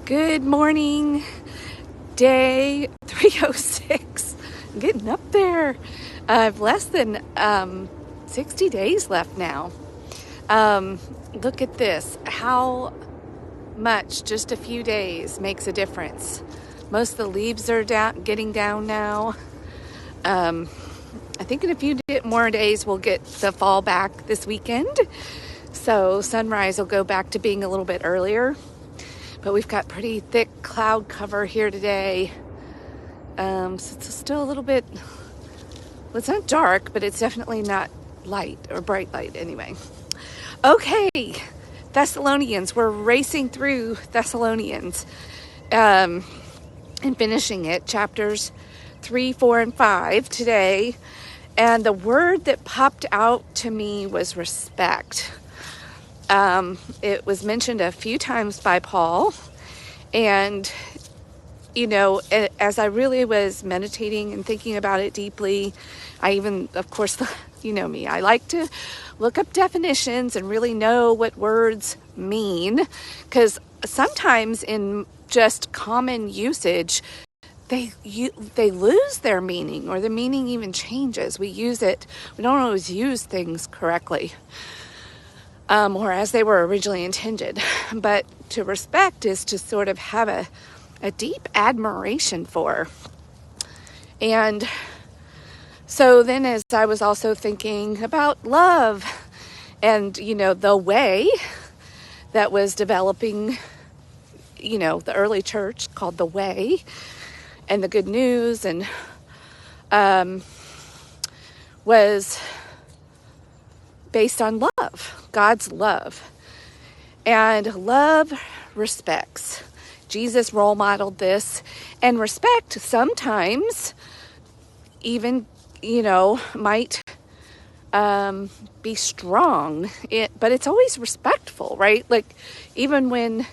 Good morning, day 306. I'm getting up there. I've less than 60 days left now. Look at this. How much just a few days makes a difference. Most of the leaves are getting down now. I think in a few more days we'll get the fall back this weekend. So sunrise will go back to being a little bit earlier. But we've got pretty thick cloud cover here today. So it's still a little bit, well, it's not dark, but it's definitely not light or bright light anyway. Okay, Thessalonians. We're racing through Thessalonians and finishing it. Chapters 3, 4, and 5 today. And the word that popped out to me was respect. It was mentioned a few times by Paul, and, as I really was meditating and thinking about it deeply, I even, of course, you know me, I like to look up definitions and really know what words mean, because sometimes in just common usage, they lose their meaning, or the meaning even changes. We don't always use things correctly. Or as they were originally intended. But to respect is to sort of have a deep admiration for. And so then as I was also thinking about love and, the way that was developing, the early church called the Way and the good news, and was based on love, God's love. And love respects. Jesus role modeled this. And respect sometimes even, might be strong. But it's always respectful, right? Like even when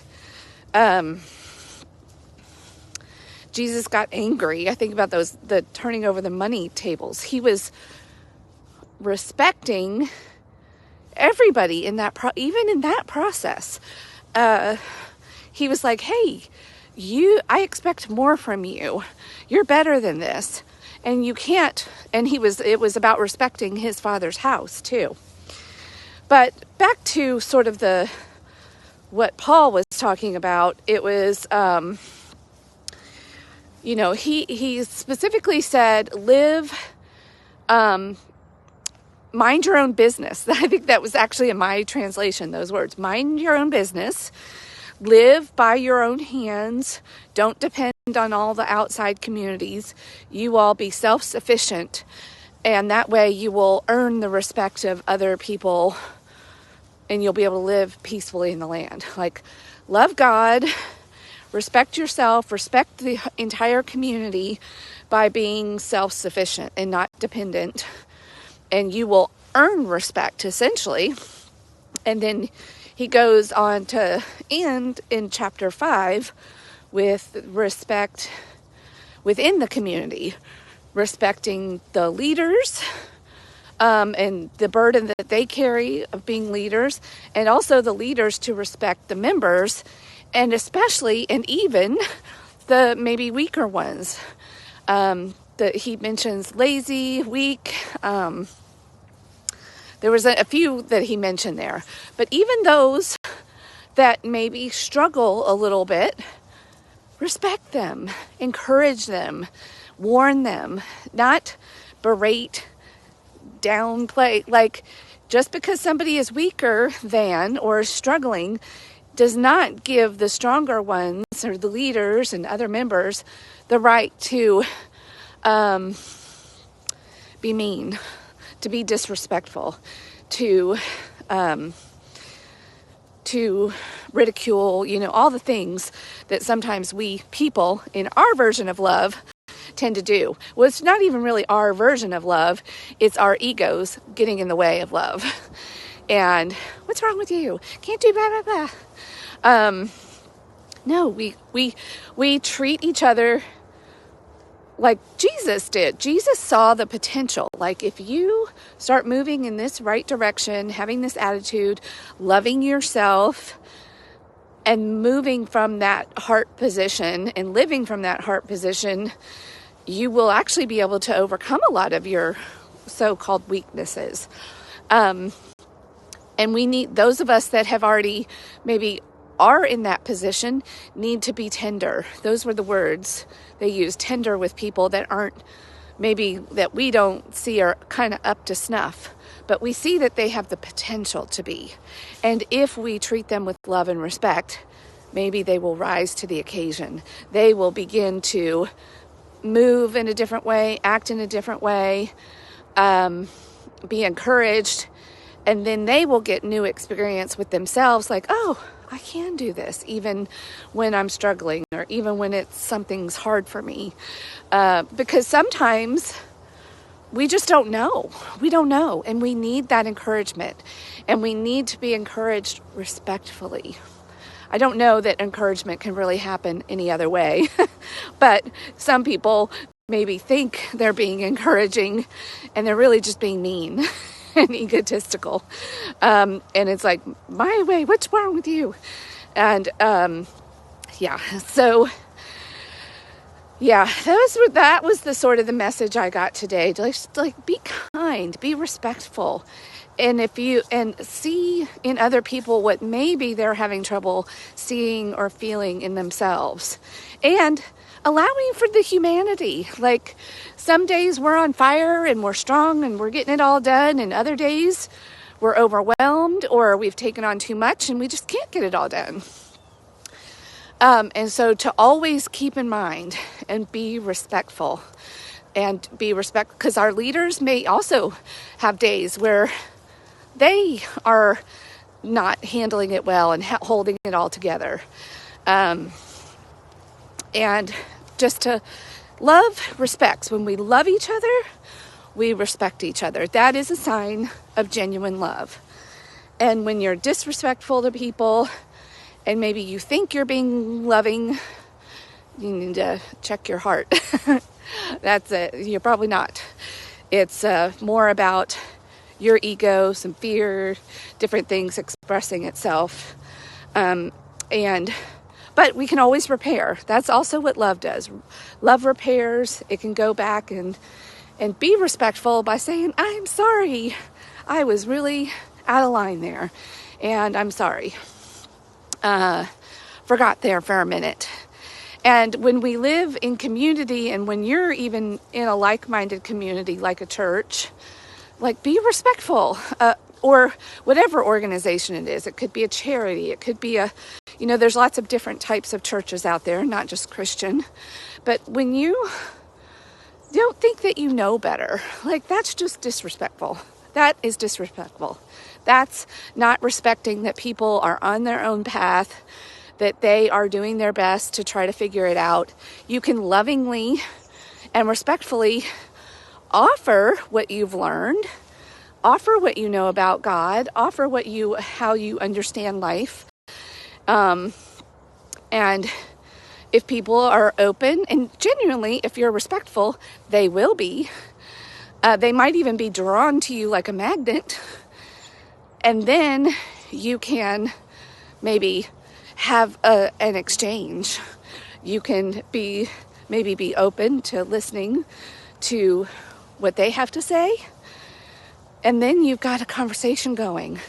Jesus got angry, I think about the turning over the money tables. He was respecting everybody in that even in that process. He was like, hey, I expect more from you. You're better than this. And you can't. And it was about respecting his Father's house too. But back to sort of what Paul was talking about, it was, he specifically said, mind your own business. I think that was actually in my translation, those words. Mind your own business. Live by your own hands. Don't depend on all the outside communities. You all be self-sufficient. And that way you will earn the respect of other people. And you'll be able to live peacefully in the land. Like, love God. Respect yourself. Respect the entire community by being self-sufficient and not dependent. And you will earn respect, essentially. And then he goes on to end in chapter 5 with respect within the community, respecting the leaders and the burden that they carry of being leaders, and also the leaders to respect the members, and especially and even the maybe weaker ones. That he mentions lazy, weak. There was a few that he mentioned there. But even those that maybe struggle a little bit, respect them, encourage them, warn them, not berate, downplay. Like, just because somebody is weaker than or struggling does not give the stronger ones or the leaders and other members the right to be mean, to be disrespectful, to ridicule, all the things that sometimes we people in our version of love tend to do. Well, it's not even really our version of love. It's our egos getting in the way of love. And what's wrong with you? Can't do blah, blah, blah. No, we treat each other like Jesus did. Jesus saw the potential. Like, if you start moving in this right direction, having this attitude, loving yourself, And moving from that heart position and living from that heart position, you will actually be able to overcome a lot of your so-called weaknesses. And we need, those of us that have already maybe are in that position, need to be tender. Those were the words they used, tender with people that aren't, maybe that we don't see are kind of up to snuff, but we see that they have the potential to be. And if we treat them with love and respect, maybe they will rise to the occasion. They will begin to move in a different way, act in a different way, be encouraged, and then they will get new experience with themselves, like, oh, I can do this even when I'm struggling, or even when something's hard for me. Because sometimes we just don't know. We don't know. And we need that encouragement. And we need to be encouraged respectfully. I don't know that encouragement can really happen any other way. But some people maybe think they're being encouraging, and they're really just being mean and egotistical. And it's like, my way, what's wrong with you? And so that was the sort of the message I got today. Just like, be kind, be respectful. And and see in other people what maybe they're having trouble seeing or feeling in themselves. And allowing for the humanity. Like, some days we're on fire and we're strong and we're getting it all done, and other days we're overwhelmed or we've taken on too much and we just can't get it all done. And so to always keep in mind and be respectful, because our leaders may also have days where they are not handling it well and holding it all together. And just to love respects. When we love each other, we respect each other. That is a sign of genuine love. And when you're disrespectful to people, and maybe you think you're being loving, you need to check your heart. That's it. You're probably not. It's more about your ego, some fear, different things expressing itself. But we can always repair. That's also what love does. Love repairs. It can go back and be respectful by saying, I'm sorry. I was really out of line there. And I'm sorry. Forgot there for a minute. And when we live in community, and when you're even in a like-minded community like a church, like, be respectful, or whatever organization it is. It could be a charity. It could be there's lots of different types of churches out there, not just Christian. But when you don't think that you know better, like, that's just disrespectful. That is disrespectful. That's not respecting that people are on their own path, that they are doing their best to try to figure it out. You can lovingly and respectfully offer what you've learned, offer what you know about God, offer how you understand life. And if people are open, and genuinely, if you're respectful, they will be. They might even be drawn to you like a magnet. And then you can maybe have an exchange. You can maybe be open to listening to what they have to say. And then you've got a conversation going.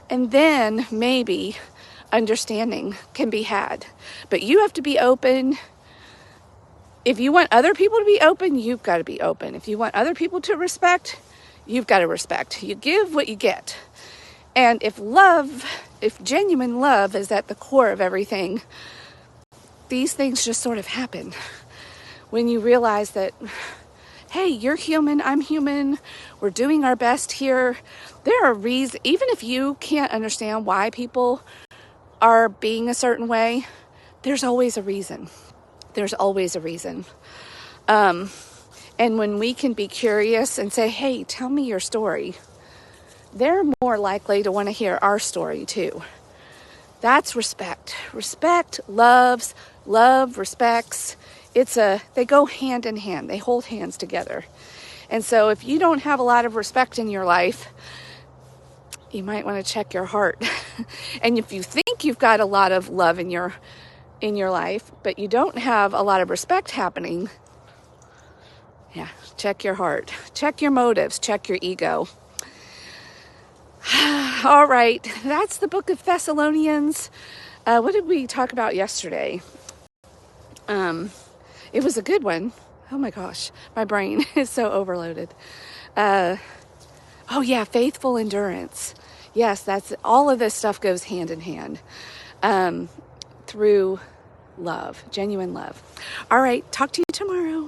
And then maybe understanding can be had. But you have to be open. If you want other people to be open, you've got to be open. If you want other people to respect, you've got to respect. You give what you get. And if genuine love is at the core of everything, these things just sort of happen. When you realize that, hey, you're human, I'm human, we're doing our best here. There are reasons, even if you can't understand why people are being a certain way, there's always a reason. There's always a reason. And when we can be curious and say, hey, tell me your story, they're more likely to want to hear our story too. That's respect. Respect loves, love respects. They go hand in hand. They hold hands together. And so if you don't have a lot of respect in your life, you might want to check your heart. And if you think you've got a lot of love in your life, but you don't have a lot of respect happening, yeah, check your heart. Check your motives. Check your ego. All right, that's the book of Thessalonians. What did we talk about yesterday? It was a good one. Oh my gosh, my brain is so overloaded. Oh yeah, faithful endurance. Yes, that's all of this stuff goes hand in hand through love, genuine love. All right, talk to you tomorrow.